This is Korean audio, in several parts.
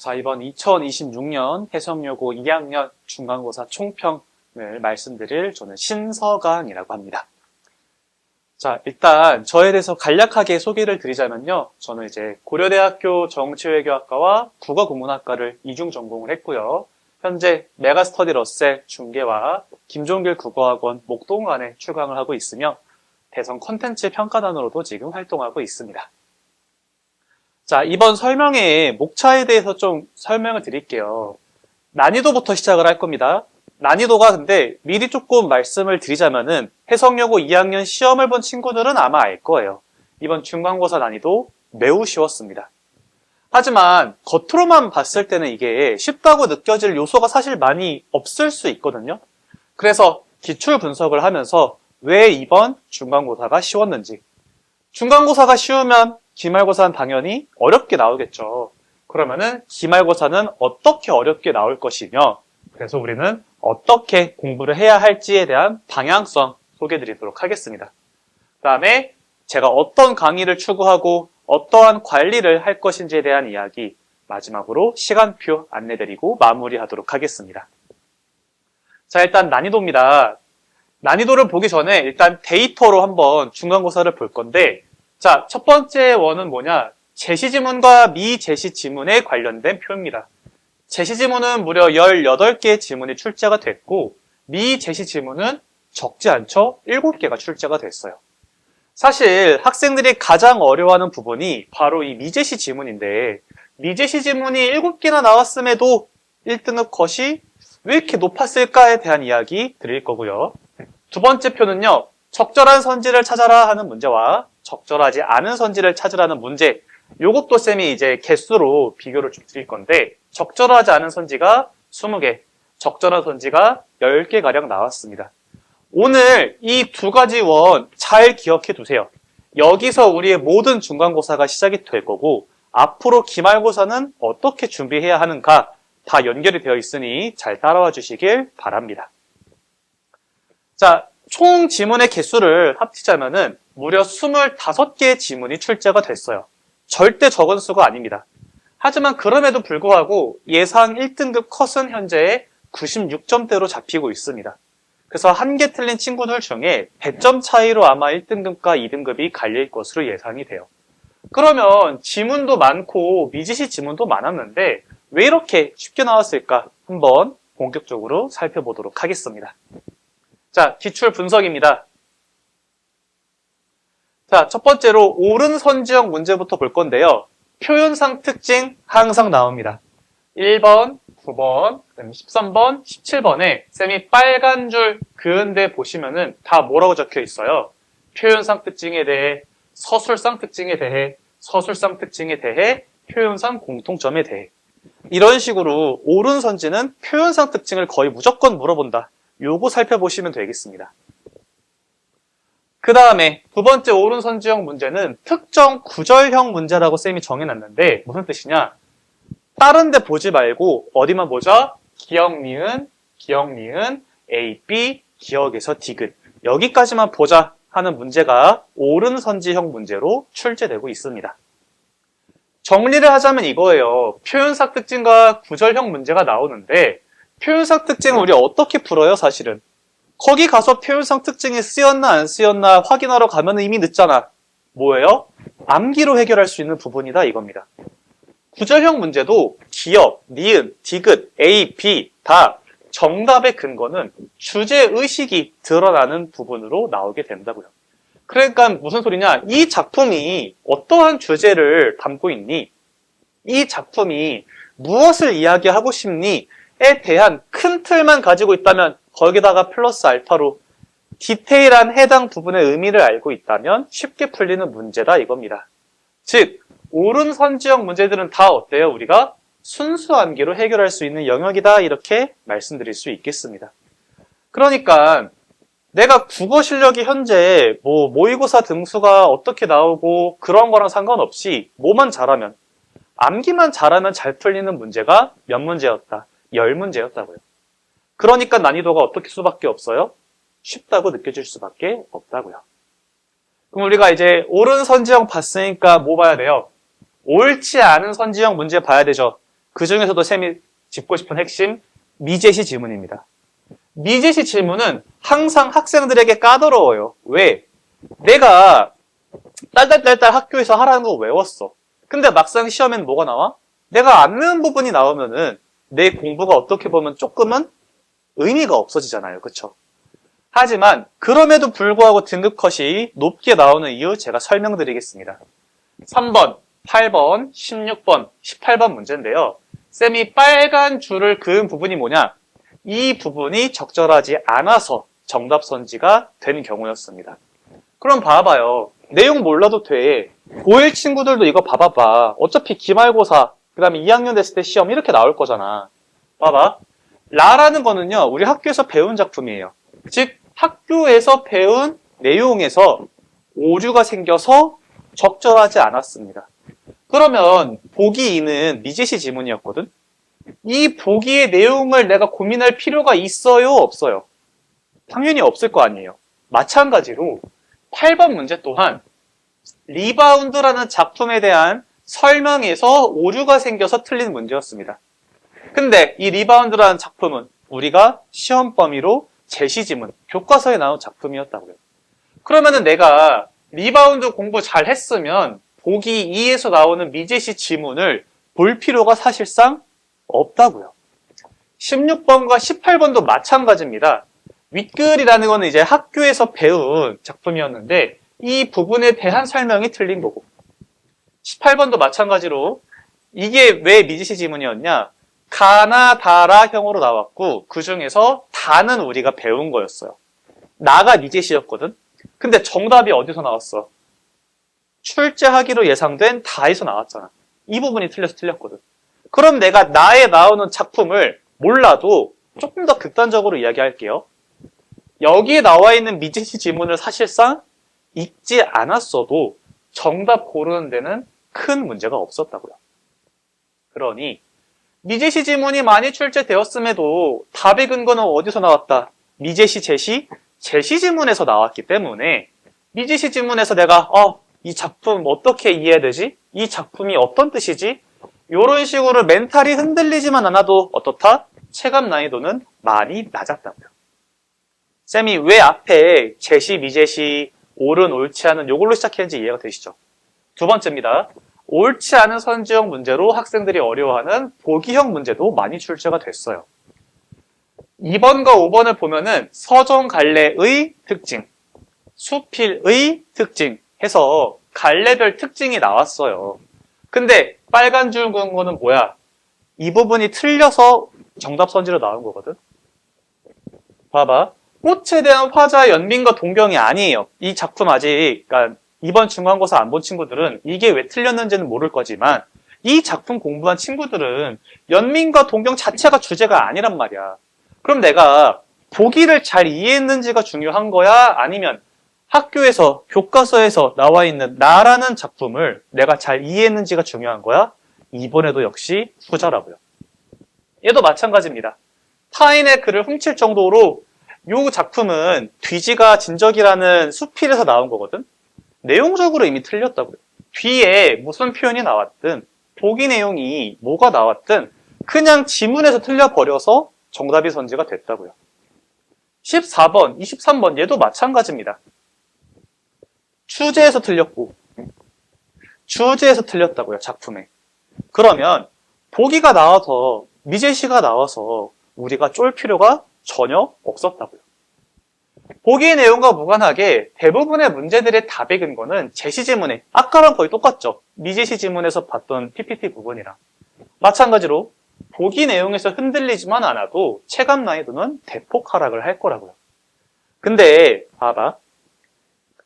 자, 이번 2026년 해석여고 2학년 중간고사 총평을 말씀드릴 저는 신서강이라고 합니다. 자, 일단 저에 대해서 간략하게 소개를 드리자면요. 저는 이제 고려대학교 정치외교학과와 국어국문학과를 이중 전공을 했고요. 현재 메가스터디 러셀 중계와 김종길 국어학원 목동관에 출강을 하고 있으며 대선 콘텐츠 평가단으로도 지금 활동하고 있습니다. 자, 이번 설명회의 목차에 대해서 좀 설명을 드릴게요. 난이도부터 시작을 할 겁니다. 난이도가 근데 미리 조금 말씀을 드리자면은 해석여고 2학년 시험을 본 친구들은 아마 알 거예요. 이번 중간고사 난이도 매우 쉬웠습니다. 하지만 겉으로만 봤을 때는 이게 쉽다고 느껴질 요소가 사실 많이 없을 수 있거든요. 그래서 기출 분석을 하면서 왜 이번 중간고사가 쉬웠는지, 중간고사가 쉬우면 기말고사는 당연히 어렵게 나오겠죠. 그러면은 기말고사는 어떻게 어렵게 나올 것이며, 그래서 우리는 어떻게 공부를 해야 할지에 대한 방향성 소개해드리도록 하겠습니다. 그 다음에 제가 어떤 강의를 추구하고 어떠한 관리를 할 것인지에 대한 이야기, 마지막으로 시간표 안내드리고 마무리하도록 하겠습니다. 자, 일단 난이도입니다. 난이도를 보기 전에 일단 데이터로 한번 중간고사를 볼 건데, 자, 첫 번째 원은 뭐냐? 제시지문과 미제시지문에 관련된 표입니다. 제시지문은 무려 18개의 지문이 출제가 됐고, 미제시지문은 적지 않죠? 7개가 출제가 됐어요. 사실 학생들이 가장 어려워하는 부분이 바로 이 미제시 지문인데, 미제시 지문이 7개나 나왔음에도 1등급 컷이 왜 이렇게 높았을까에 대한 이야기 드릴 거고요. 두 번째 표는요, 적절한 선지를 찾아라 하는 문제와 적절하지 않은 선지를 찾으라는 문제, 요것도 쌤이 이제 개수로 비교를 좀 드릴 건데, 적절하지 않은 선지가 20개, 적절한 선지가 10개가량 나왔습니다. 오늘 이 두 가지 원 잘 기억해 두세요. 여기서 우리의 모든 중간고사가 시작이 될 거고, 앞으로 기말고사는 어떻게 준비해야 하는가 다 연결이 되어 있으니 잘 따라와 주시길 바랍니다. 자, 총 지문의 개수를 합치자면은 무려 25개의 지문이 출제가 됐어요. 절대 적은 수가 아닙니다. 하지만 그럼에도 불구하고 예상 1등급 컷은 현재 96점대로 잡히고 있습니다. 그래서 한 개 틀린 친구들 중에 100점 차이로 아마 1등급과 2등급이 갈릴 것으로 예상이 돼요. 그러면 지문도 많고 미지시 지문도 많았는데 왜 이렇게 쉽게 나왔을까? 한번 본격적으로 살펴보도록 하겠습니다. 자, 기출 분석입니다. 자, 첫 번째로 옳은 선지형 문제부터 볼 건데요. 표현상 특징 항상 나옵니다. 1번, 9번, 그다음에 13번, 17번에 쌤이 빨간 줄 그은 데 보시면은 다 뭐라고 적혀 있어요? 표현상 특징에 대해, 서술상 특징에 대해, 서술상 특징에 대해, 표현상 공통점에 대해. 이런 식으로 옳은 선지는 표현상 특징을 거의 무조건 물어본다. 요거 살펴보시면 되겠습니다. 그 다음에 두 번째 옳은 선지형 문제는 특정 구절형 문제라고 쌤이 정해놨는데 무슨 뜻이냐? 다른 데 보지 말고 어디만 보자? 기역, 니은, A, B, 기역에서 디귿. 여기까지만 보자 하는 문제가 옳은 선지형 문제로 출제되고 있습니다. 정리를 하자면 이거예요. 표현상 특징과 구절형 문제가 나오는데 표현상 특징은 우리 어떻게 풀어요, 사실은? 거기 가서 표현상 특징이 쓰였나 안 쓰였나 확인하러 가면 이미 늦잖아. 뭐예요? 암기로 해결할 수 있는 부분이다 이겁니다. 구절형 문제도 기역, 니은, 디귿, A, B 다 정답의 근거는 주제의식이 드러나는 부분으로 나오게 된다고요. 그러니까 무슨 소리냐? 이 작품이 어떠한 주제를 담고 있니? 이 작품이 무엇을 이야기하고 싶니? 에 대한 큰 틀만 가지고 있다면 거기다가 플러스 알파로 디테일한 해당 부분의 의미를 알고 있다면 쉽게 풀리는 문제다 이겁니다. 즉 옳은 선지형 문제들은 다 어때요? 우리가 순수 암기로 해결할 수 있는 영역이다 이렇게 말씀드릴 수 있겠습니다. 그러니까 내가 국어 실력이 현재 모의고사 등수가 어떻게 나오고 그런 거랑 상관없이 뭐만 잘하면, 암기만 잘하면 잘 풀리는 문제가 몇 문제였다? 10문제였다고요. 그러니까 난이도가 어떻게 수밖에 없어요? 쉽다고 느껴질 수밖에 없다고요. 그럼 우리가 이제 옳은 선지형 봤으니까 뭐 봐야 돼요? 옳지 않은 선지형 문제 봐야 되죠. 그 중에서도 쌤이 짚고 싶은 핵심 미제시 지문입니다. 미제시 지문은 항상 학생들에게 까다로워요. 왜? 내가 딸딸딸딸 학교에서 하라는 거 외웠어. 근데 막상 시험엔 뭐가 나와? 내가 안 외운 부분이 나오면은 내 공부가 어떻게 보면 조금은 의미가 없어지잖아요. 그쵸? 하지만 그럼에도 불구하고 등급 컷이 높게 나오는 이유 제가 설명드리겠습니다. 3번, 8번, 16번, 18번 문제인데요. 쌤이 빨간 줄을 그은 부분이 뭐냐? 이 부분이 적절하지 않아서 정답 선지가 된 경우였습니다. 그럼 봐봐요. 내용 몰라도 돼. 고1 친구들도 이거 봐봐봐. 어차피 기말고사, 그 다음에 2학년 됐을 때 시험 이렇게 나올 거잖아. 봐봐. 라라는 거는요, 우리 학교에서 배운 작품이에요. 즉, 학교에서 배운 내용에서 오류가 생겨서 적절하지 않았습니다. 그러면 보기 2는 미제시 지문이었거든? 이 보기의 내용을 내가 고민할 필요가 있어요? 없어요? 당연히 없을 거 아니에요. 마찬가지로 8번 문제 또한 리바운드라는 작품에 대한 설명에서 오류가 생겨서 틀린 문제였습니다. 근데 이 리바운드라는 작품은 우리가 시험 범위로 제시지문, 교과서에 나온 작품이었다고요. 그러면은 내가 리바운드 공부 잘 했으면 보기 2에서 나오는 미제시 지문을 볼 필요가 사실상 없다고요. 16번과 18번도 마찬가지입니다. 윗글이라는 거는 이제 학교에서 배운 작품이었는데 이 부분에 대한 설명이 틀린 거고 18번도 마찬가지로 이게 왜 미제시 지문이었냐? 가나 다라형으로 나왔고 그 중에서 다는 우리가 배운 거였어요. 나가 미제시였거든. 근데 정답이 어디서 나왔어? 출제하기로 예상된 다에서 나왔잖아. 이 부분이 틀려서 틀렸거든. 그럼 내가 나에 나오는 작품을 몰라도 조금 더 극단적으로 이야기할게요. 여기에 나와 있는 미제시 지문을 사실상 읽지 않았어도 정답 고르는 데는 큰 문제가 없었다고요. 그러니 미제시 지문이 많이 출제되었음에도 답의 근거는 어디서 나왔다? 미제시 제시, 제시 지문에서 나왔기 때문에 미제시 지문에서 내가 이 작품 어떻게 이해해야 되지? 이 작품이 어떤 뜻이지? 이런 식으로 멘탈이 흔들리지만 않아도 어떻다? 체감 난이도는 많이 낮았다고요. 쌤이 왜 앞에 제시, 미제시, 옳은, 옳지 않은 요걸로 시작했는지 이해가 되시죠? 두 번째입니다. 옳지 않은 선지형 문제로 학생들이 어려워하는 보기형 문제도 많이 출제가 됐어요. 2번과 5번을 보면은 서종 갈래의 특징, 수필의 특징 해서 갈래별 특징이 나왔어요. 근데 빨간 줄 그은 거는 뭐야? 이 부분이 틀려서 정답 선지로 나온 거거든. 봐봐. 꽃에 대한 화자의 연민과 동경이 아니에요. 이 작품 아직 그러니까 이번 중간고사 안 본 친구들은 이게 왜 틀렸는지는 모를 거지만 이 작품 공부한 친구들은 연민과 동경 자체가 주제가 아니란 말이야. 그럼 내가 보기를 잘 이해했는지가 중요한 거야? 아니면 학교에서 교과서에서 나와 있는 나라는 작품을 내가 잘 이해했는지가 중요한 거야? 이번에도 역시 후자라고요. 얘도 마찬가지입니다. 타인의 글을 훔칠 정도로 이 작품은 뒤지가 진적이라는 수필에서 나온 거거든. 내용적으로 이미 틀렸다고요. 뒤에 무슨 표현이 나왔든 보기 내용이 뭐가 나왔든 그냥 지문에서 틀려버려서 정답이 선지가 됐다고요. 14번, 23번 얘도 마찬가지입니다. 주제에서 틀렸고 주제에서 틀렸다고요. 작품에. 그러면 보기가 나와서 미제시가 나와서 우리가 쫄 필요가 전혀 없었다고요. 보기의 내용과 무관하게 대부분의 문제들의 답의 근거는 제시 지문에 아까랑 거의 똑같죠. 미제시 지문에서 봤던 PPT 부분이랑 마찬가지로 보기 내용에서 흔들리지만 않아도 체감 난이도는 대폭 하락을 할 거라고요. 근데 봐봐.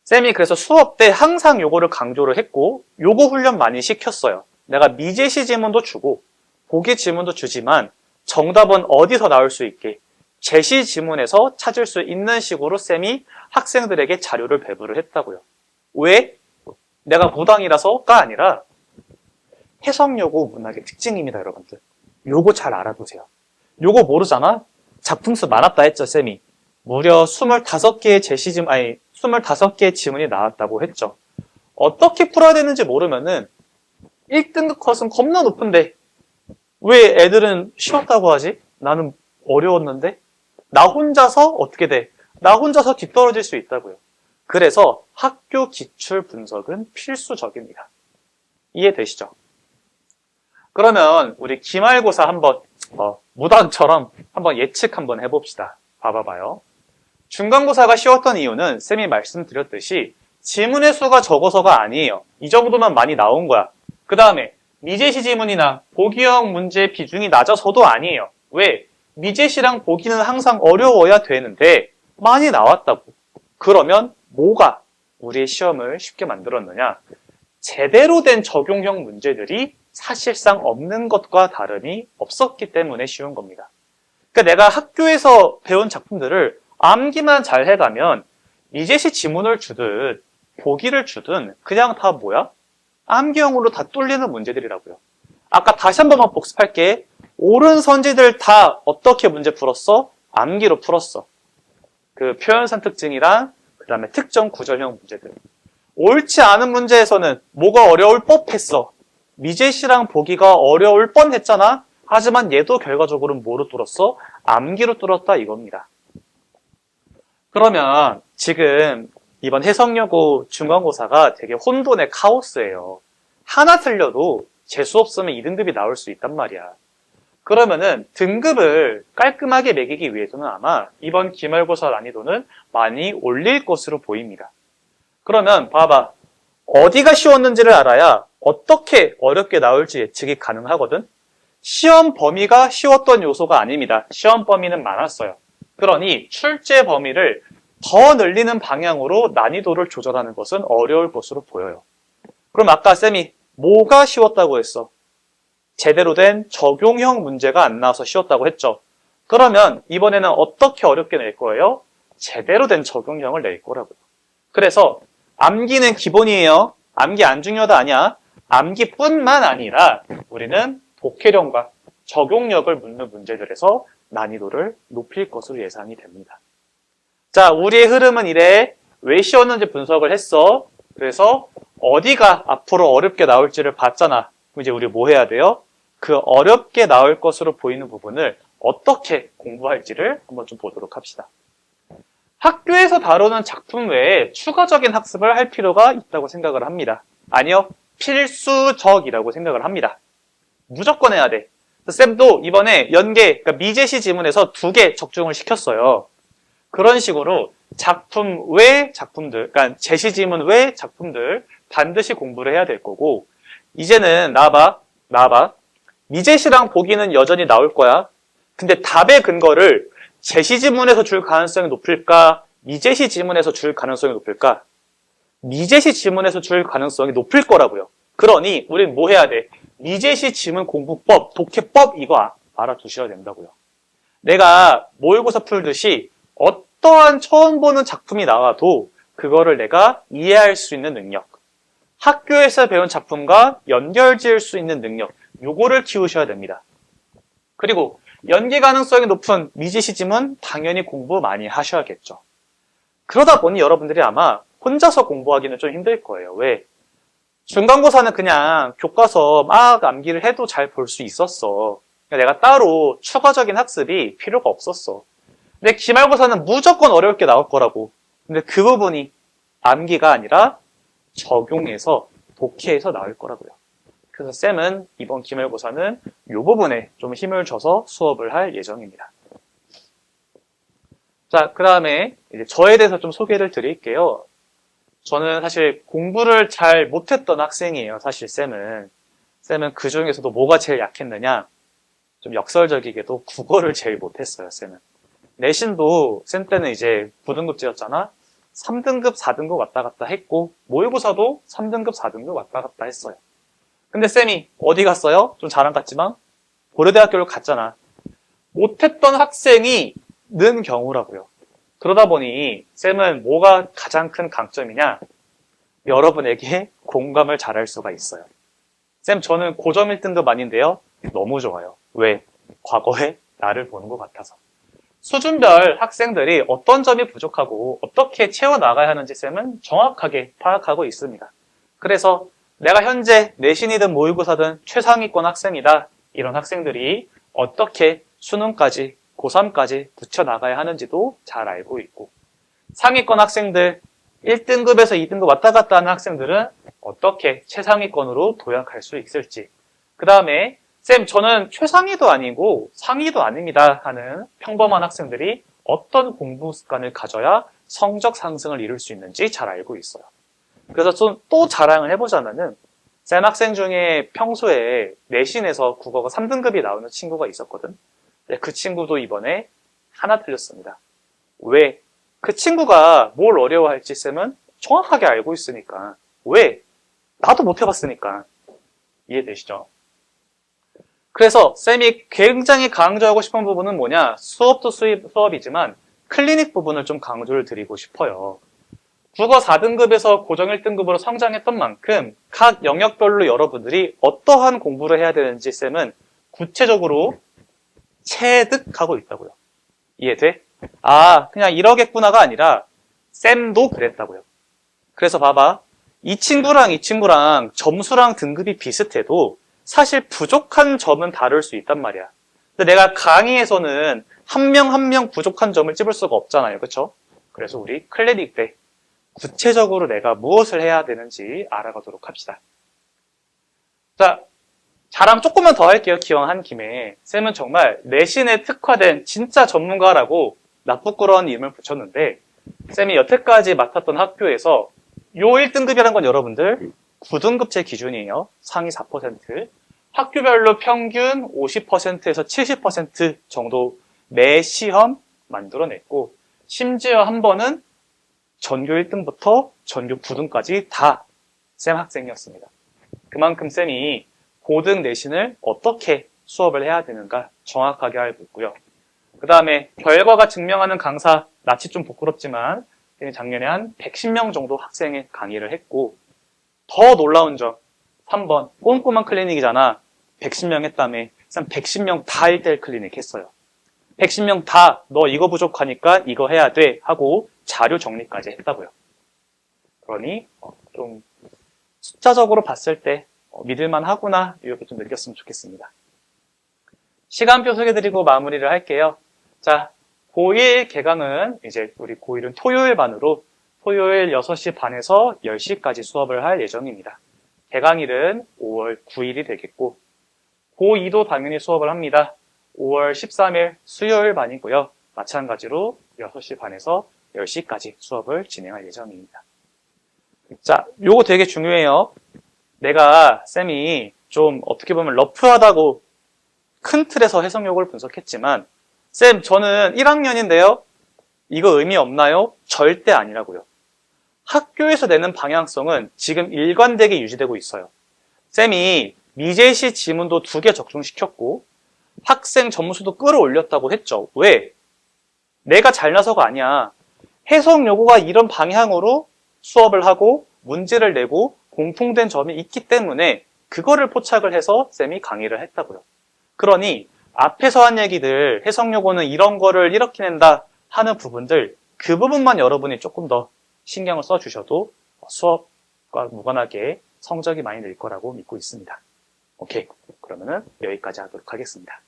쌤이 그래서 수업 때 항상 요거를 강조를 했고 요거 훈련 많이 시켰어요. 내가 미제시 지문도 주고 보기 지문도 주지만 정답은 어디서 나올 수 있게 제시 지문에서 찾을 수 있는 식으로 쌤이 학생들에게 자료를 배부를 했다고요. 왜? 내가 무당이라서가 아니라 해석여고 문학의 특징입니다, 여러분들. 요거 잘 알아두세요. 요거 모르잖아? 작품수 많았다 했죠, 쌤이. 무려 25개의 제시지문, 25개의 지문이 나왔다고 했죠. 어떻게 풀어야 되는지 모르면은 1등급 컷은 겁나 높은데 왜 애들은 쉬웠다고 하지? 나는 어려웠는데? 나 혼자서 어떻게 돼? 나 혼자서 뒤떨어질 수 있다고요. 그래서 학교 기출 분석은 필수적입니다. 이해되시죠? 그러면 우리 기말고사 한번 무당처럼 한번 예측 한번 해봅시다. 봐봐요. 중간고사가 쉬웠던 이유는 쌤이 말씀드렸듯이 지문의 수가 적어서가 아니에요. 이 정도만 많이 나온 거야. 그 다음에 미제시 지문이나 보기형 문제 비중이 낮아서도 아니에요. 왜? 미제시랑 보기는 항상 어려워야 되는데 많이 나왔다고. 그러면 뭐가 우리의 시험을 쉽게 만들었느냐? 제대로 된 적용형 문제들이 사실상 없는 것과 다름이 없었기 때문에 쉬운 겁니다. 그러니까 내가 학교에서 배운 작품들을 암기만 잘 해가면 미제시 지문을 주든 보기를 주든 그냥 다 뭐야? 암기형으로 다 뚫리는 문제들이라고요. 아까 다시 한 번만 복습할게. 옳은 선지들 다 어떻게 문제 풀었어? 암기로 풀었어. 그 표현산 특징이랑 그 다음에 특정 구절형 문제들. 옳지 않은 문제에서는 뭐가 어려울 법했어. 미제시랑 보기가 어려울 뻔했잖아. 하지만 얘도 결과적으로는 뭐로 뚫었어? 암기로 뚫었다 이겁니다. 그러면 지금 이번 해석여고 중간고사가 되게 혼돈의 카오스예요. 하나 틀려도 재수 없으면 2등급이 나올 수 있단 말이야. 그러면은 등급을 깔끔하게 매기기 위해서는 아마 이번 기말고사 난이도는 많이 올릴 것으로 보입니다. 그러면 봐봐. 어디가 쉬웠는지를 알아야 어떻게 어렵게 나올지 예측이 가능하거든. 시험 범위가 쉬웠던 요소가 아닙니다. 시험 범위는 많았어요. 그러니 출제 범위를 더 늘리는 방향으로 난이도를 조절하는 것은 어려울 것으로 보여요. 그럼 아까 쌤이 뭐가 쉬웠다고 했어? 제대로 된 적용형 문제가 안 나와서 쉬웠다고 했죠. 그러면 이번에는 어떻게 어렵게 낼 거예요? 제대로 된 적용형을 낼 거라고요. 그래서 암기는 기본이에요. 암기 안 중요하다 아니야. 암기뿐만 아니라 우리는 독해력과 적용력을 묻는 문제들에서 난이도를 높일 것으로 예상이 됩니다. 자, 우리의 흐름은 이래. 왜 쉬웠는지 분석을 했어. 그래서 어디가 앞으로 어렵게 나올지를 봤잖아. 그럼 이제 우리 뭐 해야 돼요? 그 어렵게 나올 것으로 보이는 부분을 어떻게 공부할지를 한번 좀 보도록 합시다. 학교에서 다루는 작품 외에 추가적인 학습을 할 필요가 있다고 생각을 합니다. 아니요, 필수적이라고 생각을 합니다. 무조건 해야 돼. 쌤도 이번에 연계, 그러니까 미제시 지문에서 2개 적중을 시켰어요. 그런 식으로 작품 외 작품들, 그러니까 제시 지문 외 작품들 반드시 공부를 해야 될 거고, 이제는 나와봐. 미제시랑 보기는 여전히 나올 거야. 근데 답의 근거를 제시 지문에서 줄 가능성이 높을까? 미제시 지문에서 줄 가능성이 높을까? 미제시 지문에서 줄 가능성이 높을 거라고요. 그러니 우린 뭐 해야 돼? 미제시 지문 공부법, 독해법 이거 알아두셔야 된다고요. 내가 모의고사 풀듯이 어떠한 처음 보는 작품이 나와도 그거를 내가 이해할 수 있는 능력, 학교에서 배운 작품과 연결 지을 수 있는 능력, 요거를 키우셔야 됩니다. 그리고 연계 가능성이 높은 미제시 지문 당연히 공부 많이 하셔야겠죠. 그러다 보니 여러분들이 아마 혼자서 공부하기는 좀 힘들 거예요. 왜? 중간고사는 그냥 교과서 막 암기를 해도 잘 볼 수 있었어. 내가 따로 추가적인 학습이 필요가 없었어. 근데 기말고사는 무조건 어렵게 나올 거라고. 근데 그 부분이 암기가 아니라 적용해서 독해에서 나올 거라고요. 그래서 쌤은 이번 기말고사는 이 부분에 좀 힘을 줘서 수업을 할 예정입니다. 자, 그 다음에 이제 저에 대해서 좀 소개를 드릴게요. 저는 사실 공부를 잘 못했던 학생이에요. 사실 쌤은 그 중에서도 뭐가 제일 약했느냐? 좀 역설적이게도 국어를 제일 못했어요. 쌤은 내신도 쌤 때는 이제 9등급제였잖아. 3등급, 4등급 왔다 갔다 했고 모의고사도 3등급, 4등급 왔다 갔다 했어요. 근데 쌤이 어디 갔어요? 좀 자랑 같지만 고려대학교를 갔잖아. 못했던 학생이 는 경우라고요. 그러다 보니 쌤은 뭐가 가장 큰 강점이냐? 여러분에게 공감을 잘할 수가 있어요. 쌤, 저는 고점 1등급 아닌데요. 너무 좋아요. 왜? 과거에 나를 보는 것 같아서. 수준별 학생들이 어떤 점이 부족하고 어떻게 채워나가야 하는지 쌤은 정확하게 파악하고 있습니다. 그래서 내가 현재 내신이든 모의고사든 최상위권 학생이다. 이런 학생들이 어떻게 수능까지, 고3까지 붙여나가야 하는지도 잘 알고 있고, 상위권 학생들, 1등급에서 2등급 왔다 갔다 하는 학생들은 어떻게 최상위권으로 도약할 수 있을지, 그 다음에 쌤, 저는 최상위도 아니고 상위도 아닙니다 하는 평범한 학생들이 어떤 공부 습관을 가져야 성적 상승을 이룰 수 있는지 잘 알고 있어요. 그래서 좀 또 자랑을 해보자면은, 쌤 학생 중에 평소에 내신에서 국어가 3등급이 나오는 친구가 있었거든. 근데 그 친구도 이번에 하나 틀렸습니다. 왜? 그 친구가 뭘 어려워할지 쌤은 정확하게 알고 있으니까. 왜? 나도 못 해봤으니까. 이해되시죠? 그래서 쌤이 굉장히 강조하고 싶은 부분은 뭐냐? 수업도 수업이지만 클리닉 부분을 좀 강조를 드리고 싶어요. 국어 4등급에서 고정 1등급으로 성장했던 만큼 각 영역별로 여러분들이 어떠한 공부를 해야 되는지 쌤은 구체적으로 체득하고 있다고요. 이해돼? 아, 그냥 이러겠구나가 아니라 쌤도 그랬다고요. 그래서 봐봐. 이 친구랑 점수랑 등급이 비슷해도 사실 부족한 점은 다를 수 있단 말이야. 근데 내가 강의에서는 한 명 한 명 부족한 점을 찝을 수가 없잖아요. 그렇죠? 그래서 우리 클리닉 때 구체적으로 내가 무엇을 해야 되는지 알아가도록 합시다. 자, 자랑 조금만 더 할게요. 기왕 한 김에. 쌤은 정말 내신에 특화된 진짜 전문가라고 나쁘꾸러운 이름을 붙였는데, 쌤이 여태까지 맡았던 학교에서 요 1등급이라는 건 여러분들 9등급제 기준이에요. 상위 4%. 학교별로 평균 50%에서 70% 정도 매 시험 만들어냈고, 심지어 한 번은 전교 1등부터 전교 9등까지 다 쌤 학생이었습니다. 그만큼 쌤이 고등 내신을 어떻게 수업을 해야 되는가 정확하게 알고 있고요. 그 다음에 결과가 증명하는 강사, 낯이 좀 부끄럽지만 작년에 한 110명 정도 학생의 강의를 했고, 더 놀라운 점, 3번 꼼꼼한 클리닉이잖아. 110명 했다며. 쌤 110명 다 1대1 클리닉 했어요. 110명 다 너 이거 부족하니까 이거 해야 돼 하고 자료 정리까지 했다고요. 그러니 좀 숫자적으로 봤을 때 믿을만 하구나 이렇게 좀 느꼈으면 좋겠습니다. 시간표 소개드리고 마무리를 할게요. 자, 고1 개강은 이제 우리 고1은 토요일 반으로 토요일 6시 반에서 10시까지 수업을 할 예정입니다. 개강일은 5월 9일이 되겠고, 고2도 당연히 수업을 합니다. 5월 13일 수요일 반이고요. 마찬가지로 6시 반에서 10시까지 수업을 진행할 예정입니다. 자, 요거 되게 중요해요. 내가 쌤이 좀 어떻게 보면 러프하다고 큰 틀에서 해석력을 분석했지만, 쌤 저는 1학년인데요. 이거 의미 없나요? 절대 아니라고요. 학교에서 내는 방향성은 지금 일관되게 유지되고 있어요. 쌤이 미제시 지문도 2개 적중시켰고 학생 점수도 끌어올렸다고 했죠. 왜? 내가 잘나서가 아니야. 해석 요구가 이런 방향으로 수업을 하고 문제를 내고 공통된 점이 있기 때문에 그거를 포착을 해서 쌤이 강의를 했다고요. 그러니 앞에서 한 얘기들, 해석 요구는 이런 거를 이렇게 낸다 하는 부분들, 그 부분만 여러분이 조금 더 신경을 써주셔도 수업과 무관하게 성적이 많이 늘 거라고 믿고 있습니다. 오케이. 그러면은 여기까지 하도록 하겠습니다.